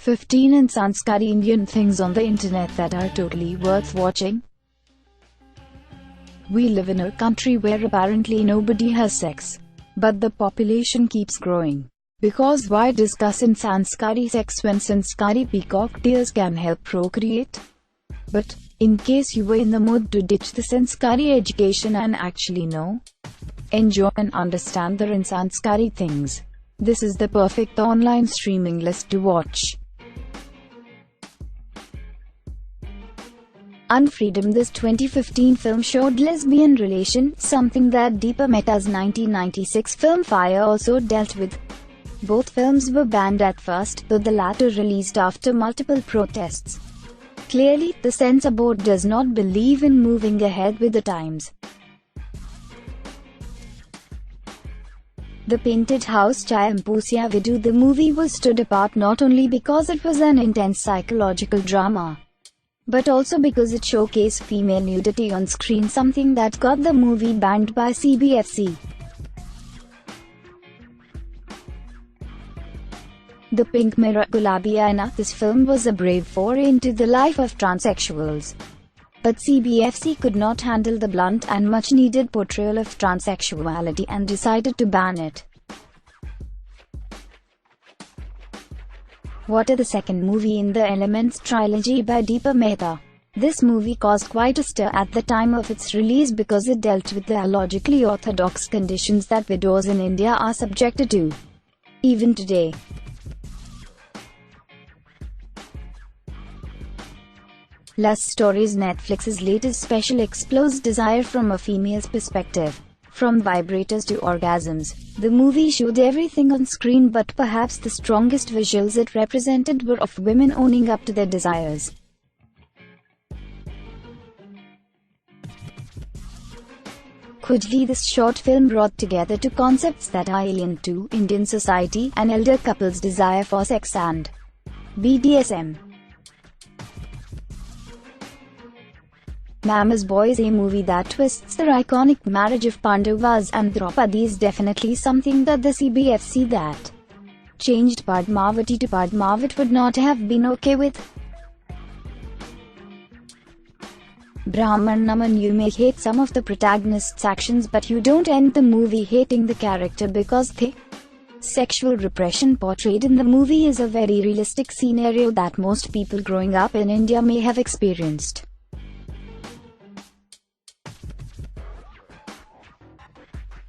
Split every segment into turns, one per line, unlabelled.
15 Unsanskari Indian things on the internet that are totally worth watching. We live in a country where apparently nobody has sex. But the population keeps growing. Because why discuss Unsanskari sex when Sanskari peacock tears can help procreate? But, in case you were in the mood to ditch the Sanskari education and actually know, enjoy and understand the Unsanskari things, this is the perfect online streaming list to watch. Unfreedom. This 2015 film showed lesbian relation, something that Deepa Mehta's 1996 film Fire also dealt with. Both films were banned at first, though the latter released after multiple protests. Clearly, the censor board does not believe in moving ahead with the times. The Painted House Chaayam Poosiya Veedu. The movie was stood apart not only because it was an intense psychological drama, but also because it showcased female nudity on screen, something that got the movie banned by CBFC. The Pink Mirror Gulaabi Aaina. This film was a brave foray into the life of transsexuals. But CBFC could not handle the blunt and much-needed portrayal of transsexuality and decided to ban it. What are the second movie in the Elements trilogy by Deepa Mehta? This movie caused quite a stir at the time of its release because it dealt with the illogically orthodox conditions that widows in India are subjected to, even today. Lust Stories. Netflix's latest special explores desire from a female's perspective. From vibrators to orgasms, the movie showed everything on screen, but perhaps the strongest visuals it represented were of women owning up to their desires. Khujli. This short film brought together two concepts that are alien to Indian society: an elder couple's desire for sex and BDSM. Mama's Boys. A movie that twists the iconic marriage of Pandavas and Draupadi is definitely something that the CBFC that changed Padmavati to Padmavat would not have been okay with. Brahman Naman. You may hate some of the protagonist's actions, but you don't end the movie hating the character because the sexual repression portrayed in the movie is a very realistic scenario that most people growing up in India may have experienced.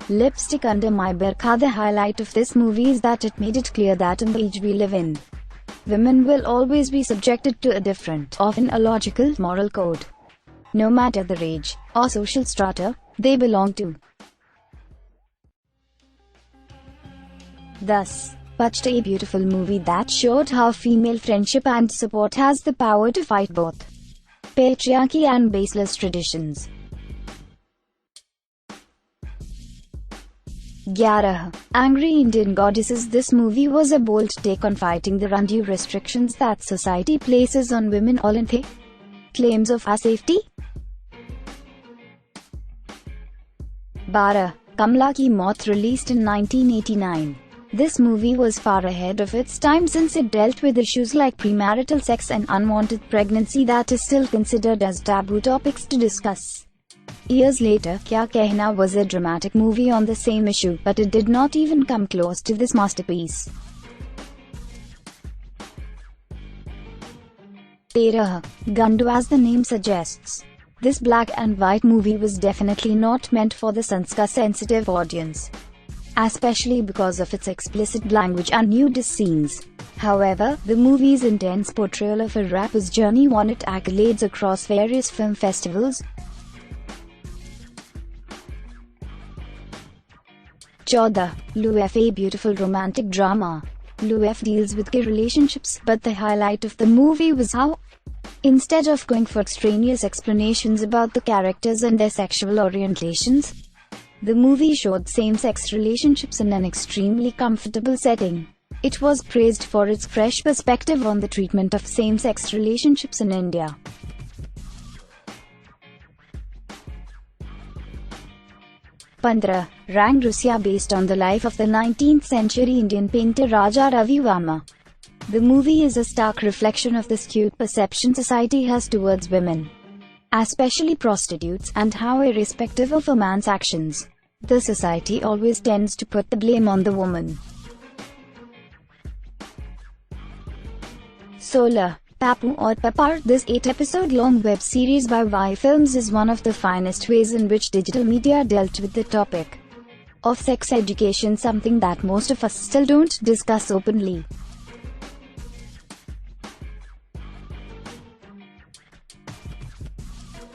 Lipstick Under My Burqa. The highlight of this movie is that it made it clear that in the age we live in, women will always be subjected to a different, often illogical, moral code, no matter the age or social strata they belong to. Thus, Pached, a beautiful movie that showed how female friendship and support has the power to fight both patriarchy and baseless traditions. 11. Angry Indian Goddesses. This movie was a bold take on fighting the undue restrictions that society places on women, all in the claims of our safety. 12. Kamla Ki Maut. Released in 1989. This movie was far ahead of its time since it dealt with issues like premarital sex and unwanted pregnancy that is still considered as taboo topics to discuss. Years later, Kya Kehna was a dramatic movie on the same issue, but it did not even come close to this masterpiece. 13. Gandu. As the name suggests, this black and white movie was definitely not meant for the sanskar-sensitive audience, especially because of its explicit language and nudist scenes. However, the movie's intense portrayal of a rapper's journey won it accolades across various film festivals. 14. Luf. A beautiful romantic drama. Luf deals with gay relationships, but the highlight of the movie was how, instead of going for extraneous explanations about the characters and their sexual orientations, the movie showed same-sex relationships in an extremely comfortable setting. It was praised for its fresh perspective on the treatment of same-sex relationships in India. 15. Rang Russia. Based on the life of the 19th century Indian painter Raja Ravi Varma. The movie is a stark reflection of the skewed perception society has towards women, especially prostitutes, and how, irrespective of a man's actions, the society always tends to put the blame on the woman. Solar, Papu or Papar. This 8-episode-long web series by Y Films is one of the finest ways in which digital media dealt with the topic of sex education, something that most of us still don't discuss openly.